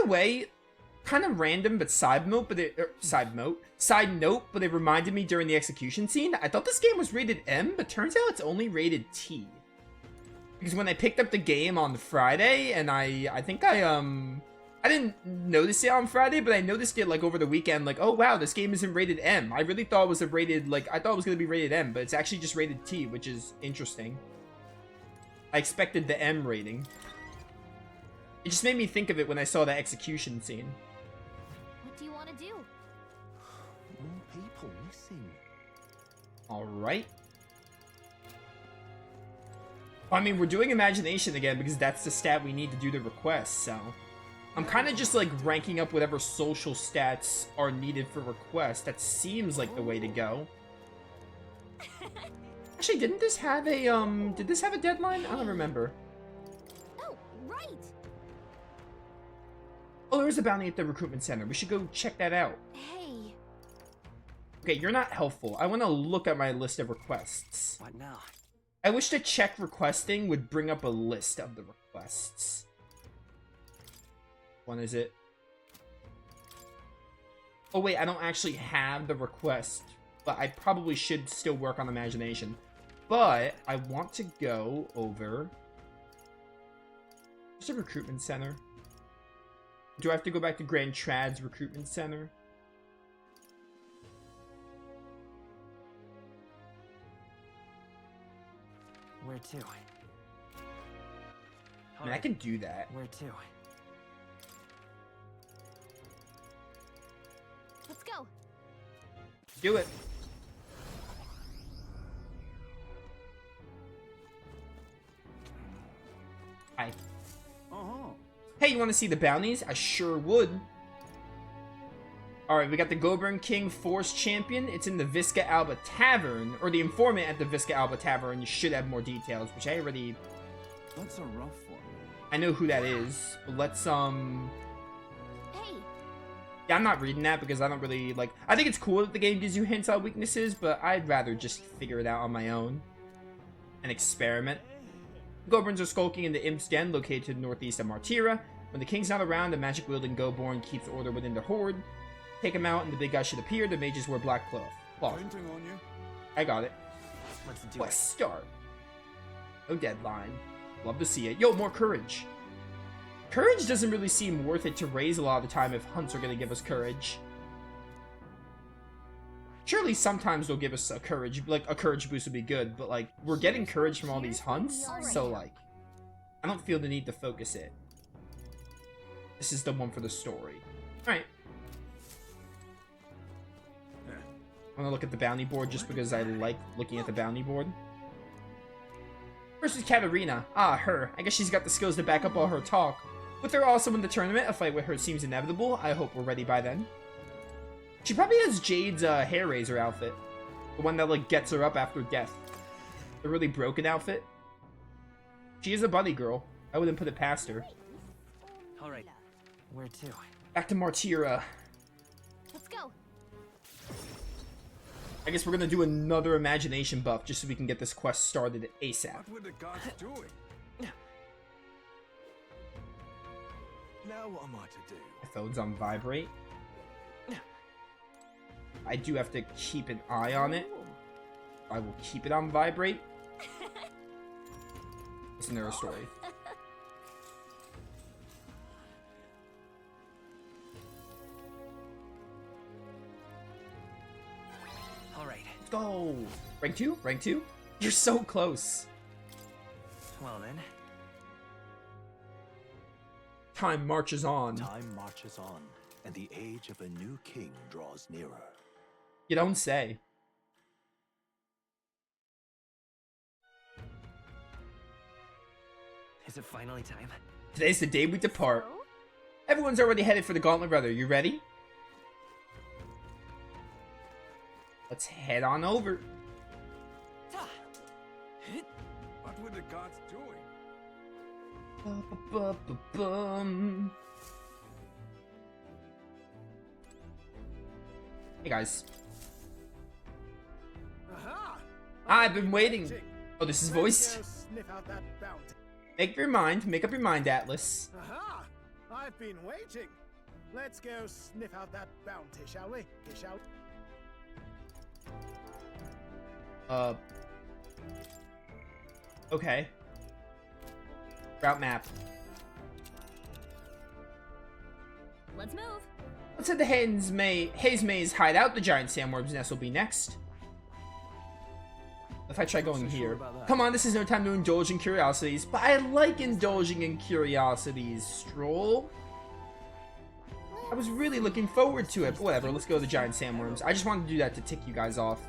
way, kind of random, but side note, but it reminded me during the execution scene. I thought this game was rated M, but turns out it's only rated T. Because when I picked up the game on Friday, and I think I didn't notice it on Friday, but I noticed it like over the weekend, like, oh wow, this game isn't rated M. I really thought it was a rated, like, I thought it was gonna be rated M, but it's actually just rated T, which is interesting. I expected the M rating. It just made me think of it when I saw the execution scene. What do you want to do? More people missing. Alright. I mean, we're doing imagination again because that's the stat we need to do the request, so... I'm kind of just, like, ranking up whatever social stats are needed for requests. That seems like the way to go. Actually, didn't this have a, did this have a deadline? I don't remember. Oh, right. Oh, there is a bounty at the recruitment center. We should go check that out. Hey. Okay, you're not helpful. I want to look at my list of requests. What now? I wish to check requesting would bring up a list of the requests. One is it? Oh wait, I don't actually have the request, but I probably should still work on imagination. But I want to go over... There's a recruitment center. Do I have to go back to Grand Trad's recruitment center? Where to? I mean, I can do that. Where to? Let's go. Do it. Hi. Hey, you want to see the bounties? I sure would. Alright, we got the Goburn King Force Champion. It's in the Visca Alba Tavern, or the informant at the Visca Alba Tavern. You should have more details, which I already... That's a rough one. I know who that is. But let's, Hey. Yeah, I'm not reading that because I don't really, like... I think it's cool that the game gives you hints on weaknesses, but I'd rather just figure it out on my own. And experiment. Goburns are skulking in the Imp's Den, located northeast of Martira. When the king's not around, the magic-wielding Goburn keeps order within the horde. Take him out, and the big guy should appear. The mages wear black cloth. Painting on you. I got it. Let's do Let's it. start. No deadline. Love to see it. Yo, more courage. Courage doesn't really seem worth it to raise a lot of the time if hunts are going to give us courage. Surely sometimes they'll give us a courage, like a courage boost would be good, but like, we're getting courage from all these hunts, so like, I don't feel the need to focus it. This is the one for the story. Alright. I'm gonna look at the bounty board just because I like looking at the bounty board. First is Catherina. Ah, her. I guess she's got the skills to back up all her talk. With her also in the tournament, a fight with her seems inevitable. I hope we're ready by then. She probably has Jade's hair raiser outfit. The one that, like, gets her up after death. The really broken outfit. She is a bunny girl. I wouldn't put it past her. Alright. Where to? Back to Martira. Let's go. I guess we're gonna do another imagination buff just so we can get this quest started ASAP. What were the gods doing? Now what am I to do? My phone's on vibrate. I do have to keep an eye on it. I will keep it on vibrate. It's another story. Alright. Let's go! Rank 2? Rank 2? You're so close. Well then. Time marches on. Time marches on, and the age of a new king draws nearer. You don't say. Is it finally time? Today's the day we depart. Everyone's already headed for the Gauntlet Brother. You ready? Let's head on over. What were the gods doing? Ba-ba-ba-ba-bum. Hey guys. Aha! I've been waiting. Oh, this is voiced. Sniff out that bounty. Make up your mind, Atlas. Aha! I I've been waiting. Let's go sniff out that bounty, shall we? Okay. Route map. Let's move. Let's head to Haze Maze hideout. The giant sandworm's nest will be next. If I try going so sure here. about that. Come on, this is no time to indulge in curiosities. But I like indulging in curiosities, Stroll. I was really looking forward to it. But whatever, let's go to the giant sandworms. I just wanted to do that to tick you guys off.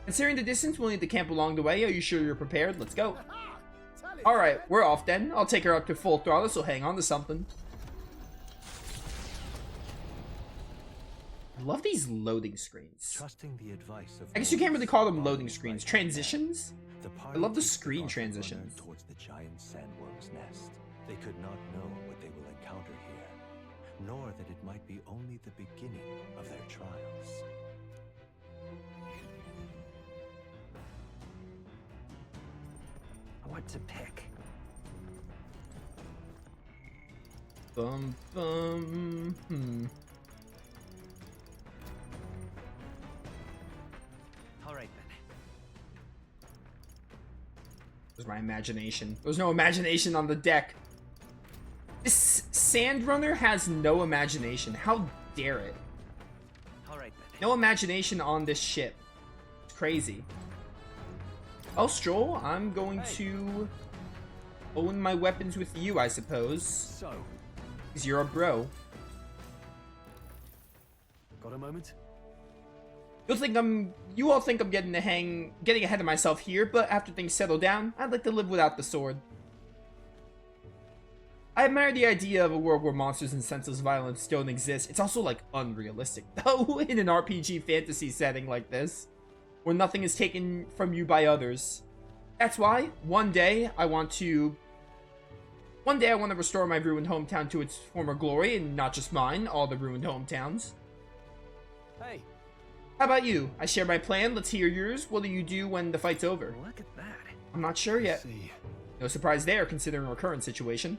Considering the distance, we'll need to camp along the way. Are you sure you're prepared? Let's go. Alright, we're off then. I'll take her up to full throttle, so hang on to something. I love these loading screens. Trusting the advice of I guess you can't really call them loading screens. Transitions? I I love the screen transitions. Towards the giant sandworm's nest. They could not know what they will encounter here, nor that it might be only the beginning of their trials. What to pick? Bum. All right then. There's my imagination. There's no imagination on the deck. This Sand Runner has no imagination. How dare it? All right then. No imagination on this ship. It's crazy. Oh, Stroll, I'm going to own my weapons with you, I suppose. So, Because you're a bro. got a moment? You all think I'm getting ahead of myself here, but after things settle down, I'd like to live without the sword. I admire the idea of a world where monsters and senseless violence don't exist. It's also, like, unrealistic, though, in an RPG fantasy setting like this, where nothing is taken from you by others. That's why, one day I want to restore my ruined hometown to its former glory, and not just mine, all the ruined hometowns. Hey, How about you? I share my plan. Let's hear yours. What do you do when the fight's over? Look at that. I'm not sure yet. see. No surprise there, considering our current situation.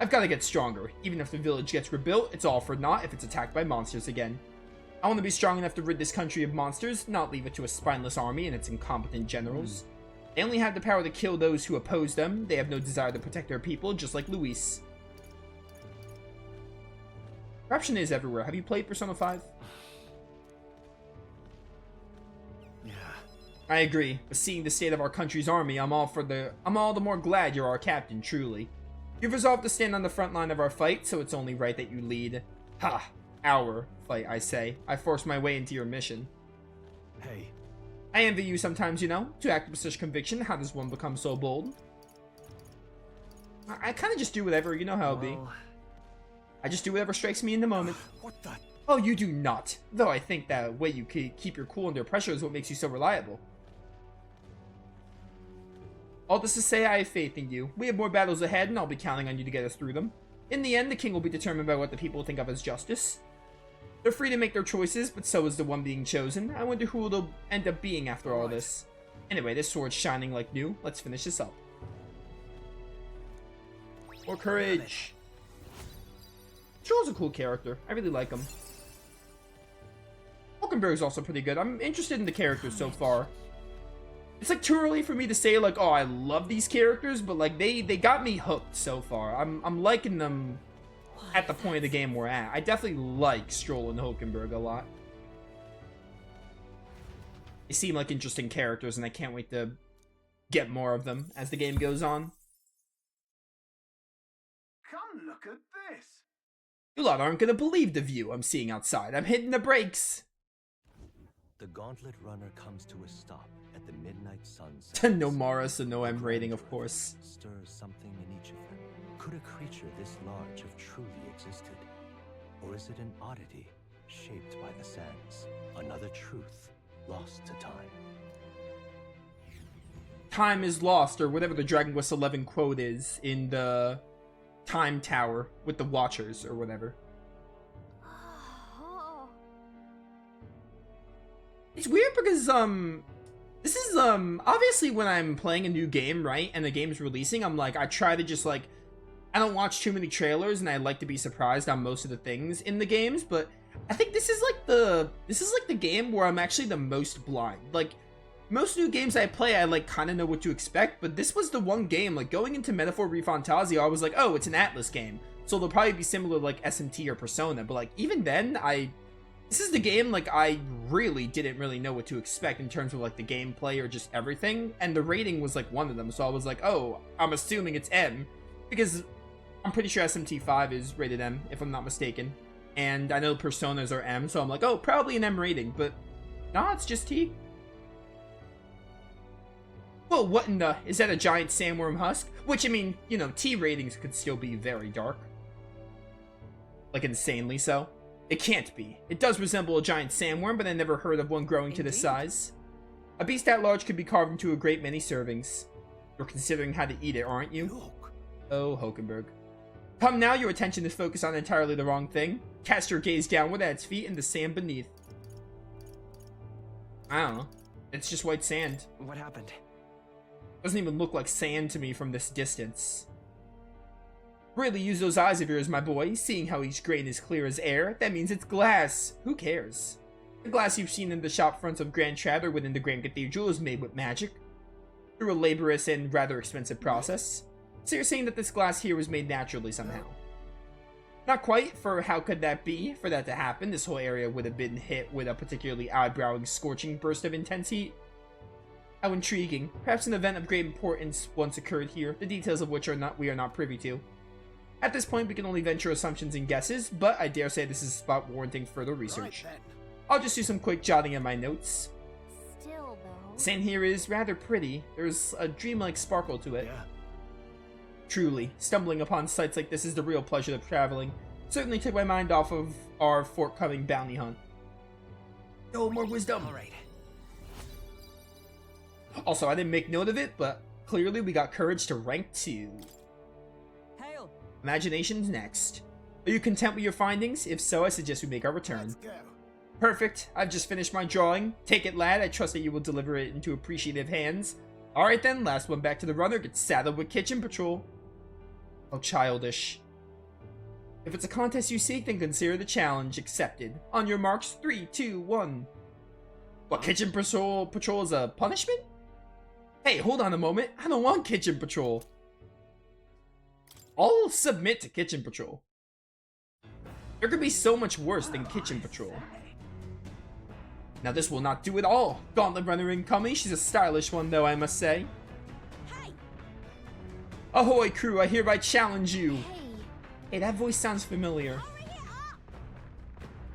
I've got to get stronger. Even if the village gets rebuilt, it's all for naught if it's attacked by monsters again. I want to be strong enough to rid this country of monsters, not leave it to a spineless army and its incompetent generals. They only have the power to kill those who oppose them. They have no desire to protect their people, just like Luis. Corruption is everywhere. Have you played Persona 5? Yeah. I agree, but seeing the state of our country's army, I'm all the more glad you're our captain, truly. You've resolved to stand on the front line of our fight, so it's only right that you lead. Ha! Our fight, I say. I forced my way into your mission. Hey, I envy you sometimes, you know? To act with such conviction, how does one become so bold? I kind of just do whatever, you know how it be. Well, I just do whatever strikes me in the moment. what the? Oh, you do not. Though I think that way you keep your cool under pressure is what makes you so reliable. All this to say, I have faith in you. We have more battles ahead, and I'll be counting on you to get us through them. In the end, the king will be determined by what the people think of as justice. They're free to make their choices, but so is the one being chosen. I wonder who it'll end up being after all this. Anyway, this sword's shining like new. Let's finish this up. More courage. Stroll's a cool character. I really like him. Hulkenberg's also pretty good. I'm interested in the characters so far. It's like too early for me to say like, oh, I love these characters, but like they got me hooked so far. I'm liking them at the point of the game we're at. I definitely like Stroll and Hulkenberg a lot. They seem like interesting characters, and I can't wait to get more of them as the game goes on. Come look at this. You lot aren't gonna believe the view I'm seeing outside. I'm hitting the brakes. The gauntlet runner comes to a stop at the midnight sunset. No Morris and no M rating, of course. Stirs something in each of them. Could a creature this large have truly existed? Or is it an oddity shaped by the sands? Another truth lost to time. Time is lost, or whatever the Dragon Quest XI quote is in the Time Tower with the Watchers, or whatever. Oh. It's weird because, This is, obviously when I'm playing a new game, right, and the game's releasing, I'm like, I try to just, like, I don't watch too many trailers, and I like to be surprised on most of the things in the games, but I think this is like the game where I'm actually the most blind. Like, most new games I play, I, like, kind of know what to expect, but this was the one game, like, going into Metaphor ReFantazio, I was like, oh, it's an Atlas game, so they'll probably be similar to, like, SMT or Persona, but, like, even then, this is the game, like, I really didn't really know what to expect in terms of, like, the gameplay or just everything, and the rating was, like, one of them, so I was like, oh, I'm assuming it's M, because I'm pretty sure SMT5 is rated M, if I'm not mistaken, and I know Personas are M, so I'm like, oh, probably an M rating, but nah, it's just T. Well, what in the... Is that a giant sandworm husk? Which, I mean, you know, T ratings could still be very dark. Like, insanely so. It can't be. It does resemble a giant sandworm, but I never heard of one growing to this size. A beast that large could be carved into a great many servings. You're considering how to eat it, aren't you? Look. Oh, Hokenberg. Come now, your attention is focused on entirely the wrong thing. Cast your gaze downward at its feet and the sand beneath. I don't know. It's just white sand. What happened? Doesn't even look like sand to me from this distance. Really use those eyes of yours, my boy. Seeing how each grain is clear as air, that means it's glass. Who cares? The glass you've seen in the shop fronts of Grand Chatter within the Grand Cathedral is made with magic. Through a laborious and rather expensive process. So you're saying that this glass here was made naturally somehow? Not quite, for how could that be? For that to happen, this whole area would have been hit with a particularly eyebrowing, scorching burst of intense heat. How intriguing. Perhaps an event of great importance once occurred here, the details of which we are not privy to. At this point, we can only venture assumptions and guesses, but I dare say this is a spot warranting further research. Right then. I'll just do some quick jotting in my notes. Still, though. Sand here is rather pretty. There's a dreamlike sparkle to it. Yeah. Truly, stumbling upon sights like this is the real pleasure of traveling. Certainly took my mind off of our forthcoming bounty hunt. No more wisdom! Alright. Also, I didn't make note of it, but clearly we got courage to rank 2. Hail! Imagination's next. Are you content with your findings? If so, I suggest we make our return. Let's go. Perfect. I've just finished my drawing. Take it, lad. I trust that you will deliver it into appreciative hands. Alright then, last one back to the runner. Get saddled with kitchen patrol. Oh, childish. If it's a contest you seek, then consider the challenge accepted. On your marks, 3, 2, 1. What, kitchen patrol is a punishment? Hey, hold on a moment. I don't want kitchen patrol. I'll submit to kitchen patrol. There could be so much worse than kitchen patrol. Now this will not do at all. Gauntlet runner incoming. She's a stylish one though, I must say. Hey! Ahoy crew, I hereby challenge you. Hey! Hey, that voice sounds familiar. Hurry it up!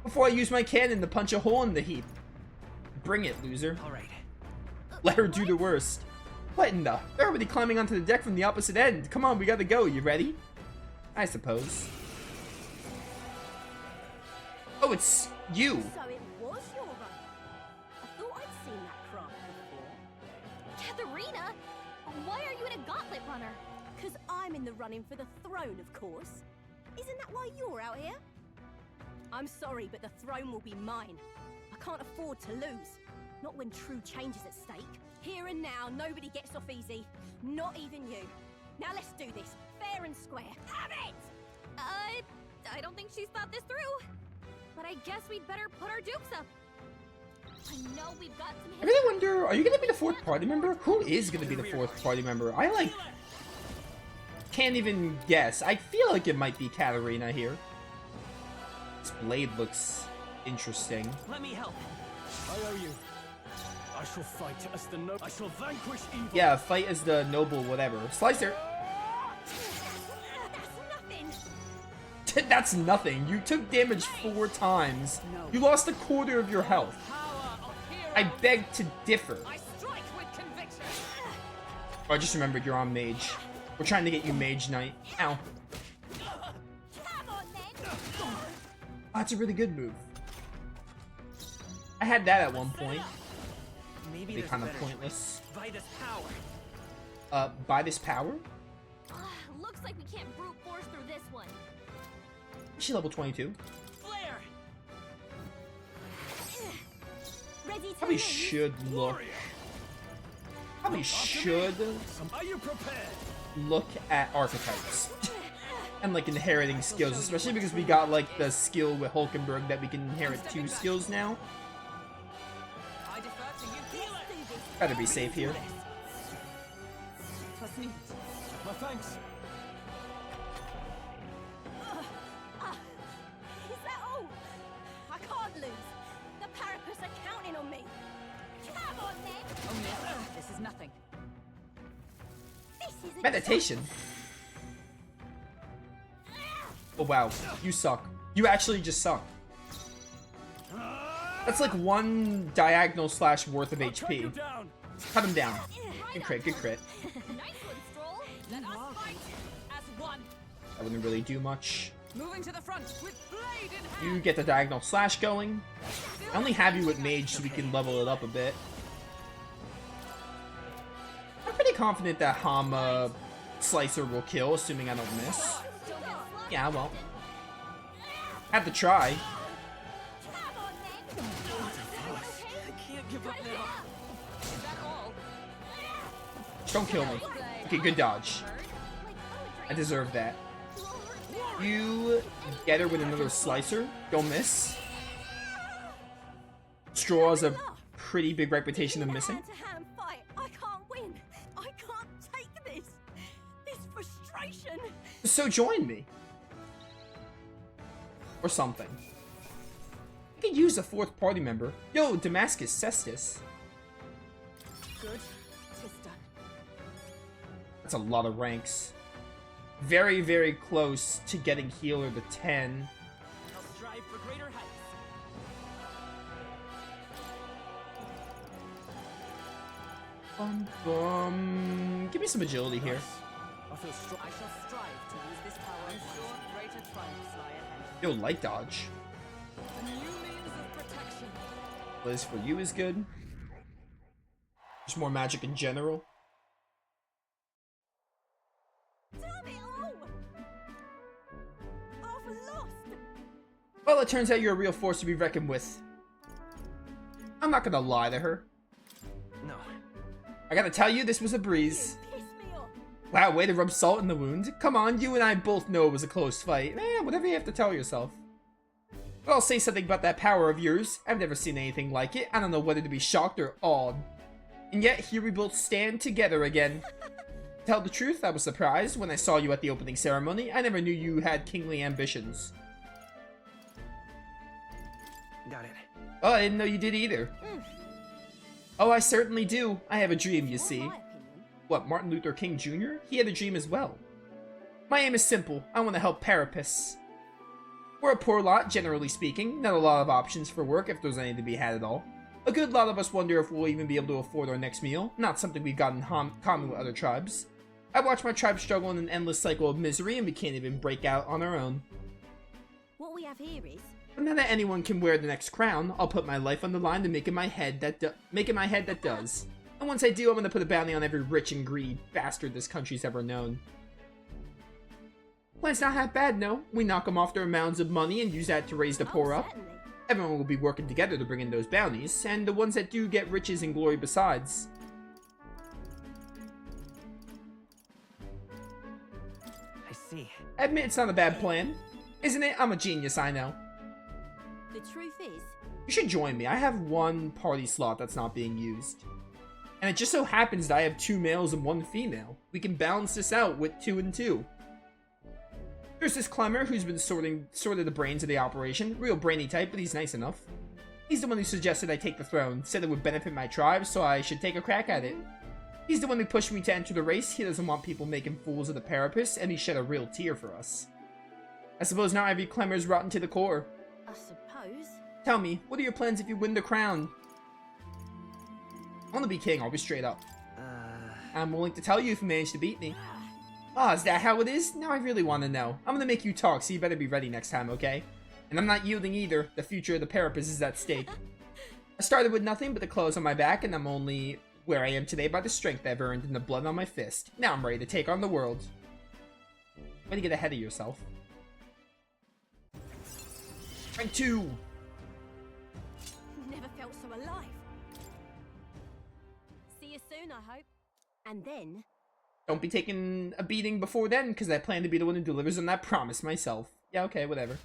Before I use my cannon to punch a hole in the heap. Bring it, loser. Alright. Let her do the worst. What in the? They're already climbing onto the deck from the opposite end. Come on, we gotta go. You ready? I suppose. Oh, it's you. So it was your run. I thought I'd seen that craft before. Catherina? Why are you in a gauntlet runner? Because I'm in the running for the throne, of course. Isn't that why you're out here? I'm sorry, but the throne will be mine. I can't afford to lose. Not when true change is at stake. Here and now, nobody gets off easy. Not even you. Now let's do this, fair and square. Have it! I don't think she's thought this through. But I guess we'd better put our dukes up. I know we've got some... I really wonder, are you gonna be the fourth party member? Who is gonna be the fourth party member? I, like, can't even guess. I feel like it might be Catherina here. This blade looks interesting. Let me help. I owe you. I shall fight as the I shall vanquish evil. Yeah, fight as the noble whatever. Slicer! That's nothing. That's nothing. You took damage 4 times. You lost a quarter of your health. I beg to differ. I strike with conviction. Oh, I just remembered you're on mage. We're trying to get you mage knight. Ow. Come on then. Oh, that's a really good move. I had that at one point. Maybe Be there's kind of better pointless. choice. By this power. By this power? Looks like we can't brute force through this one. She's level 22. Flare. Ready to Probably move? should look. Probably should Are you prepared? look at archetypes and like inheriting skills, especially because we got like the skill with Hulkenberg that we can inherit 2 skills now. I defer to you. Heal it. Better be safe here. Trust me. My thanks. Is that all? I can't lose. The Parapus are counting on me. Come on, then. Oh, miss. This is nothing. This is Meditation. Oh wow, you suck. You actually just suck. That's like 1 diagonal slash worth of Track you HP. down. Cut him down. Good crit, good crit. Nice one, Stroll. Let us fight as one. That wouldn't really do much. Moving to the front with blade in hand. You get the diagonal slash going. I only have you with mage so we can level it up a bit. I'm pretty confident that Hama Slicer will kill, assuming I don't miss. Yeah, well. Had to try. Come on, then. I can't give up now. Is that all? Don't kill me. Okay, good dodge. I deserve that. You get her with another slicer. Don't miss. Straw has a pretty big reputation of missing. Hand-to-hand fight. I can't win. I can't take this. This frustration. So join me. Or something. I could use a 4th party member. Yo, Damascus Cestus. Good. Tis done. That's a lot of ranks. Very, very close to getting healer to 10. I'll strive for greater heights. Give me some agility here. I feel strong. I shall strive to use this power. I'm sure greater triumphs lie ahead. Yo, light dodge. A new means of protection. Liz for you is good. Just more magic in general. Damn it all. I've lost. Well, it turns out you're a real force to be reckoned with. I'm not gonna lie to her. No. I gotta tell you, this was a breeze. You pissed me off. Wow, way to rub salt in the wound. Come on, you and I both know it was a close fight. Whatever you have to tell yourself. But I'll say something about that power of yours. I've never seen anything like it. I don't know whether to be shocked or awed. And yet, here we both stand together again. To tell the truth, I was surprised when I saw you at the opening ceremony. I never knew you had kingly ambitions. Got it. Oh, I didn't know you did either. Oh, I certainly do. I have a dream, you see. My opinion. What, Martin Luther King Jr.? He had a dream as well. My aim is simple. I want to help Parapus. We're a poor lot, generally speaking. Not a lot of options for work, if there's any to be had at all. A good lot of us wonder if we'll even be able to afford our next meal. Not something we've got in common with other tribes. I watch my tribe struggle in an endless cycle of misery, and we can't even break out on our own. What we have here is But now that anyone can wear the next crown, I'll put my life on the line to make it my head that does. And once I do, I'm gonna put a bounty on every rich and greedy bastard this country's ever known. Plan's not half bad, no. We knock them off their mounds of money and use that to raise the poor up. Certainly. Everyone will be working together to bring in those bounties, and the ones that do get riches and glory besides. I see. I admit it's not a bad plan. Isn't it? I'm a genius, I know. The truth is, You should join me. I have 1 party slot that's not being used. And it just so happens that I have 2 males and 1 female. We can balance this out with 2 and 2. There's this Clemmer who's been sorted the brains of the operation. Real brainy type, but he's nice enough. He's the one who suggested I take the throne, said it would benefit my tribe, so I should take a crack at it. He's the one who pushed me to enter the race. He doesn't want people making fools of the Parapus, and he shed a real tear for us. I suppose now every Clemmer's rotten to the core. I suppose. Tell me, what are your plans if you win the crown? I want to be king, I'll be straight up. I'm willing to tell you if you manage to beat me. Ah, is that how it is? Now I really want to know. I'm gonna make you talk, so you better be ready next time, okay? And I'm not yielding either. The future of the Parapus is at stake. I started with nothing but the clothes on my back, and I'm only where I am today by the strength I've earned and the blood on my fist. Now I'm ready to take on the world. Way to get ahead of yourself. Rank 2! Never felt so alive. See you soon, I hope. And then... Don't be taking a beating before then, because I plan to be the one who delivers on that promise myself. Yeah, okay, whatever.